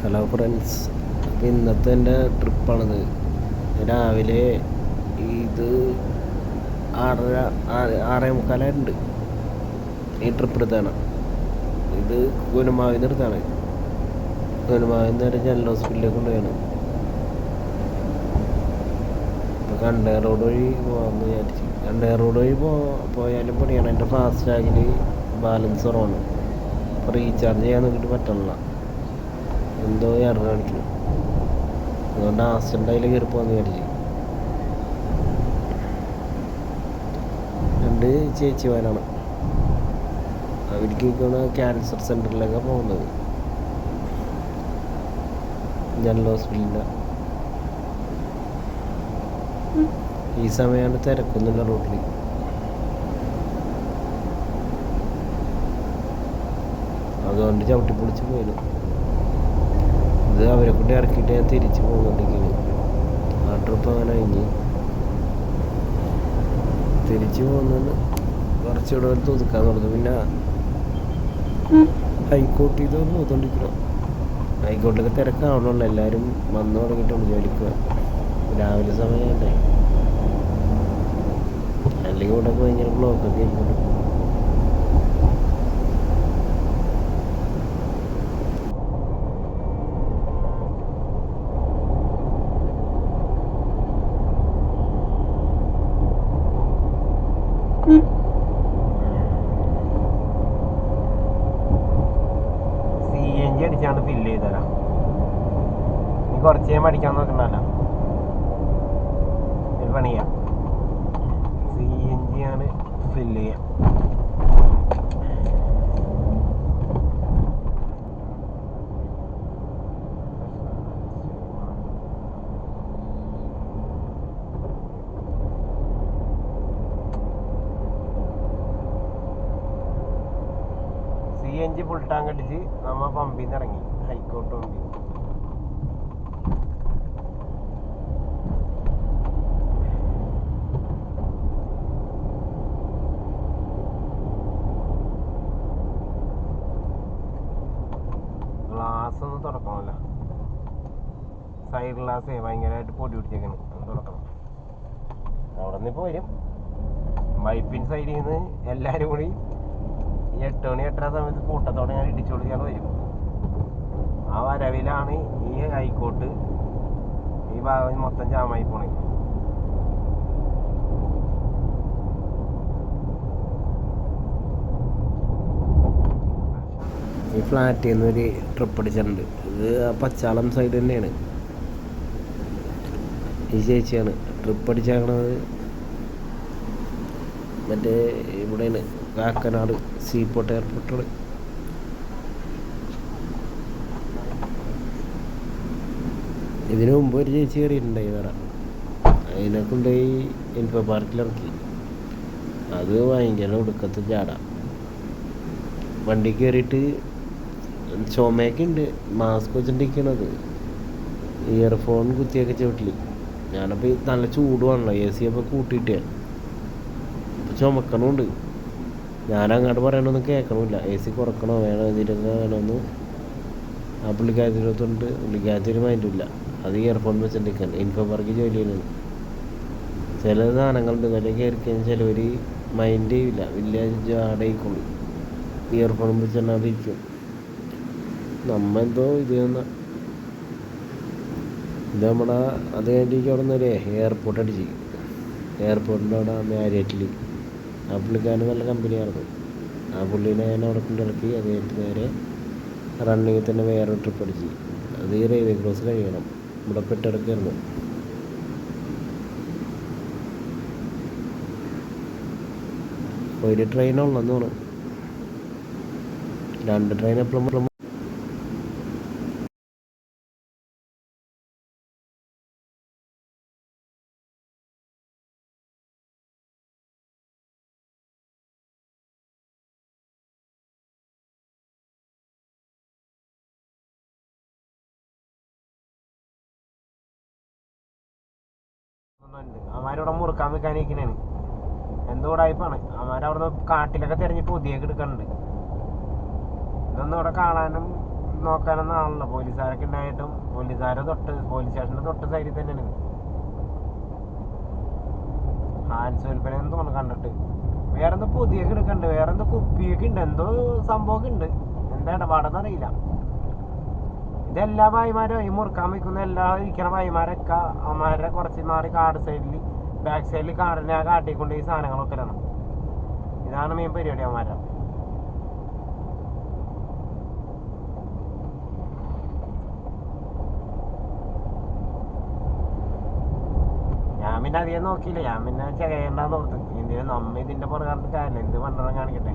Hello friends, അപ്പോൾ ഇന്നത്തെ എൻ്റെ ട്രിപ്പാണിത്. രാവിലെ ഇത് 6:45 ഈ ട്രിപ്പ് എടുത്താണ്. ഇത് കുനുമാവിൽ നിന്ന് എടുത്താണ്. കുനുമാവിൽ നേരെ ജനറൽ ഹോസ്പിറ്റലിലേക്ക് കൊണ്ടുപോയാണ്. ഇപ്പോൾ കണ്ടേ റോഡ് വഴി പോകാമെന്ന് വിചാരിച്ചു. കണ്ടേ റോഡ് വഴി പോയാലും പണിയാണ്. എൻ്റെ ഫാസ്റ്റാഗിൽ ബാലൻസ് കുറവാണ്. അപ്പോൾ റീചാർജ് ചെയ്യാൻ നോക്കിയിട്ട് പറ്റണില്ല, എന്തോ എറർ കാണിക്കുന്നു. അതുകൊണ്ട് ആക്സിഡൻ്റ് അതിൽ കയറി പോകാമെന്ന് വിചാരിച്ചു. 2 ചേച്ചിമാരാണ്. അവർക്ക് ക്യാൻസർ സെൻറ്ററിലേക്കാണ് പോകുന്നത്, ജനറൽ ഹോസ്പിറ്റലിൻ്റെ. ഈ സമയമാണ് തിരക്കൊന്നുമില്ല റോഡിൽ. അതുകൊണ്ട് ചവിട്ടിപ്പൊളിച്ച് പോയിരുന്നു. ഇത് അവരെ കൊണ്ട് ഇറക്കിയിട്ട് ഞാൻ തിരിച്ച് പോകുന്നുണ്ടെങ്കിൽ ആ ട്രിപ്പ് അങ്ങനെ കഴിഞ്ഞ് തിരിച്ച് പോകുന്നത് കുറച്ചുകൂടെ അടുത്ത് ഒതുക്കാൻ തുടങ്ങി. പിന്നെ ഹൈക്കോർട്ടിൽ നിന്ന് നോക്കിക്കൊണ്ടിരിക്കണം. ഹൈക്കോർട്ടിലൊക്കെ തിരക്കാവണമല്ലോ, എല്ലാവരും വന്നു തുടങ്ങിയിട്ടുണ്ട് ജോലിക്ക്. രാവിലെ സമയമുണ്ടായി, അല്ലെങ്കിൽ ഇവിടെ ഭയങ്കര ബ്ലോക്കൊക്കെ ആയിരിക്കും. CNG അടിച്ചാണ് ഫില്ല് ചെയ്തരാം. നീ കുറച്ച് ഞാൻ അടിക്കാൻ നോക്കണ്ടല്ലോ, ഒരു പണിയാ. CNG ആണ് ഫില്ല് ചെയ്യാം. CNG ഫുൾ ടാങ്ക് അടിച്ച് നമ്മൾ പമ്പിൽ നിന്ന് ഇറങ്ങി, ഹൈക്കോർട്ട് പമ്പിൽ. ഗ്ലാസ് ഒന്ന് തുറക്കണമല്ലോ, സൈഡ് ഗ്ലാസ് ഭയങ്കരമായിട്ട് പൊടി പിടിച്ചേക്കണം, ഒന്ന് തുറക്കണം. അവിടെ നിന്ന് ഇപ്പോൾ വരും. വൈപ്പിൻ സൈഡിൽ നിന്ന് എല്ലാവരും കൂടി 8 മണി 8:30 സമയത്ത് കൂട്ടത്തോടെ ഞാൻ ഇടിച്ചു കൊടുക്കാൻ വരും. ആ വരവിലാണ് ഈ ഹൈക്കോർട്ട് ഈ ഭാഗം മൊത്തം ജാമായി പോണേ. ഈ ഫ്ലാറ്റിൽ നിന്നൊരു ട്രിപ്പ് അടിച്ചിട്ടുണ്ട്. ഇത് ആ പച്ചാളം സൈഡ് തന്നെയാണ്. ഈ ചേച്ചിയാണ് ട്രിപ്പ് അടിച്ചേക്കണത്. മറ്റേ ഇവിടെയാണ് കാക്കനാട് സീപോർട്ട് എയർപോർട്ടാണ്. ഇതിനു മുമ്പ് ഒരു ചേച്ചി കയറിയിട്ടുണ്ടായി വേറെ. അതിനെ കൊണ്ടുപോയി ഇൻഫോ പാർക്കിലിറക്കി. അത് ഭയങ്കര ഒടുക്കത്തെ ചാട. വണ്ടി കയറിയിട്ട് ചുമയൊക്കെ ഉണ്ട്, മാസ്ക് വെച്ചിട്ടിരിക്കണത്, ഇയർഫോൺ കുത്തിയൊക്കെ ചവിട്ടിൽ. ഞാനപ്പോൾ നല്ല ചൂടുവാണല്ലോ, AC അപ്പോൾ കൂട്ടിയിട്ടേ അപ്പോൾ ചുമക്കണമുണ്ട്. ഞാനങ്ങോട്ട് പറയണമൊന്നും കേൾക്കണമില്ല. AC കുറക്കണോ വേണോ ഇതിലൊക്കെ വേണമെന്ന് ആ പുള്ളിക്കാരത്തിനകത്തുണ്ട്. പുള്ളിക്കാരത്തിന് മൈൻഡില്ല. അത് ഇയർഫോൺ വെച്ചിട്ടിരിക്കാൻ ഇൻഫോ പാർക്കിൽ ജോലി ചെയ്യുന്നത്. ചില സാധനങ്ങളുണ്ട് വില കയറി കഴിഞ്ഞാൽ ചിലവർ മൈൻഡ് ചെയ്യില്ല, വലിയ ജാടയിക്കൊണ്ട് ഇയർഫോൺ വെച്ചിരിക്കും. എന്തോ ഇത് നമ്മുടെ അത് കഴിഞ്ഞിട്ട് അവിടെ നിന്ന് ഒരു എയർപോർട്ട് അടിച്ച്, എയർപോർട്ടിൻ്റെ അവിടെ മാരിയറ്റിൽ. ആ പുള്ളിക്കാരൻ നല്ല കമ്പനിയായിരുന്നു. ആ പുള്ളീനെ ഞാൻ അവിടെ കൊണ്ടിറക്കി. അത് കഴിഞ്ഞിട്ട് നേരെ റണ്ണിങ്ങിൽ തന്നെ വേറെ ട്രിപ്പ് അടിച്ച്. അത് ഈ റെയിൽവേ ക്രോസ് കഴിയണം, ഇവിടെ പെട്ടിടക്കായിരുന്നു. ഒരു ട്രെയിനുള്ളതെന്ന് തോന്നുന്നു, 2 ട്രെയിൻ എപ്പോഴും അവന്മാരിവിടെ മുറുക്കാൻ നിൽക്കാനിരിക്കണേന്. എന്തോ ഉടായ്പാണ്. അവന്മാരവിടുന്ന് കാട്ടിലൊക്കെ തിരഞ്ഞ് പുതിയൊക്കെ എടുക്കുന്നുണ്ട്. ഇതൊന്നും ഇവിടെ കാണാനും നോക്കാനൊന്നും ആണല്ലോ. പോലീസുകാരൊക്കെ ഉണ്ടായിട്ടും പോലീസുകാരെ പോലീസ് സ്റ്റേഷൻ്റെ തൊട്ട് സൈഡിൽ തന്നെയാണ് ഹാൻസ് വിൽപ്പന എന്ന് തോന്നുന്നു കണ്ടിട്ട്. വേറെന്തോ പുതിയൊക്കെ എടുക്കണ്ട്, വേറെന്തോ കുപ്പിയൊക്കെ ഉണ്ട്, എന്തോ സംഭവമൊക്കെ ഉണ്ട്. എന്താ ഇടപാടെന്ന് അറിയില്ല. ഇതെല്ലാ ഭായിമാരും ഈ മുറുക്കാൻ വയ്ക്കുന്ന എല്ലാ ഇരിക്കണ ഭായിമാരൊക്കെ അമ്മമാരെ കുറച്ച് മാറി കാട് സൈഡിൽ ബാക്ക് സൈഡിൽ കാടിനെ കാട്ടിക്കൊണ്ട് ഈ സാധനങ്ങളൊക്കെ ഇടണം. ഇതാണ് മെയിൻ പരിപാടി അമ്മമാരെ. ഞാൻ പിന്നെ അധികം നോക്കിയില്ല, ഞാൻ പിന്നെ ചെയ്യണ്ടെന്ന് ഓർത്ത്. ഇതിന് നമ്മ ഇതിന്റെ പുറകാലത്ത് കാര്യമില്ല, എന്ത് പണ്ടം കാണിക്കട്ടെ.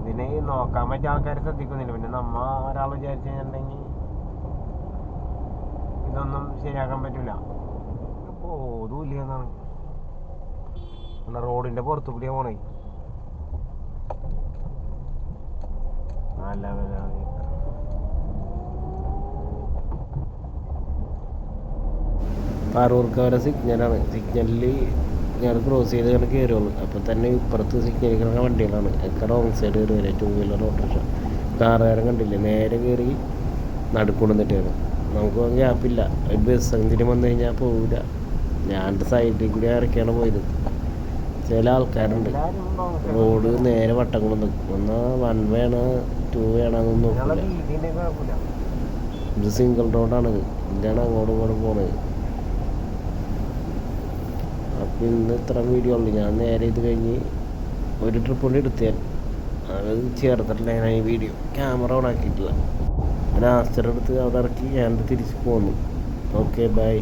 ഇതിന് നോക്കാൻ പറ്റിയ ആൾക്കാർ ശ്രദ്ധിക്കുന്നില്ല. പിന്നെ നമ്മ ഒരാൾ വിചാരിച്ചു കഴിഞ്ഞിട്ടുണ്ടെങ്കിൽ ഇതൊന്നും ശരിയാക്കാൻ പറ്റില്ല. ബോധമില്ല എന്നാണ്. റോഡിന്റെ പുറത്തു കൂടിയാ പോണേ. നല്ല പാറൂർക്കാരെ സിഗ്നലാണ്. സിഗ്നലിൽ ഞാൻ ക്രോസ് ചെയ്ത് ഇങ്ങനെ കയറുള്ളൂ. അപ്പം തന്നെ ഇപ്പുറത്ത് സിഗ്നലിൽ കിടക്കുന്ന വണ്ടികളാണ്. ഒക്കെ റോങ് സൈഡ് കയറി വരെ. 2 വീലർ ഓട്ടോറിക്ഷ കാറുകാരൻ കണ്ടില്ലേ, നേരെ കയറി നടുക്കൊണ്ടിട്ടാണ്. നമുക്ക് ഗ്യാപ്പില്ല. ബസ് എന്തിനും വന്നു കഴിഞ്ഞാൽ പോവില്ല. ഞാൻ സൈഡിൽ കൂടി ഇറക്കിയാണ് പോയത്. ചില ആൾക്കാരുണ്ട് റോഡ് നേരെ വട്ടം കൊണ്ട് നിൽക്കും. എന്നാൽ 1 വേ ആണ് 2 വേ ആണെന്നൊന്നും നോക്കില്ല. ഇത് സിംഗിൾ റോഡാണിത്. ഇതിലാണ് അങ്ങോട്ടും ഇങ്ങോട്ടും പോണത്. അപ്പം ഇന്ന് ഇത്ര വീഡിയോ ഉള്ളു. ഞാൻ നേരെ ഇത് കഴിഞ്ഞ് ഒരു ട്രിപ്പ് കൊണ്ട് എടുത്തേ. അത് ചേർത്തിട്ടില്ല ഞാൻ ഈ വീഡിയോ. ക്യാമറ ഓൺ ആക്കിയിട്ടില്ല. ലാസ്റ്റർ എടുത്ത് അവിടെ ഇറക്കി ഞാൻ തിരിച്ച് പോന്നു. Okay bye.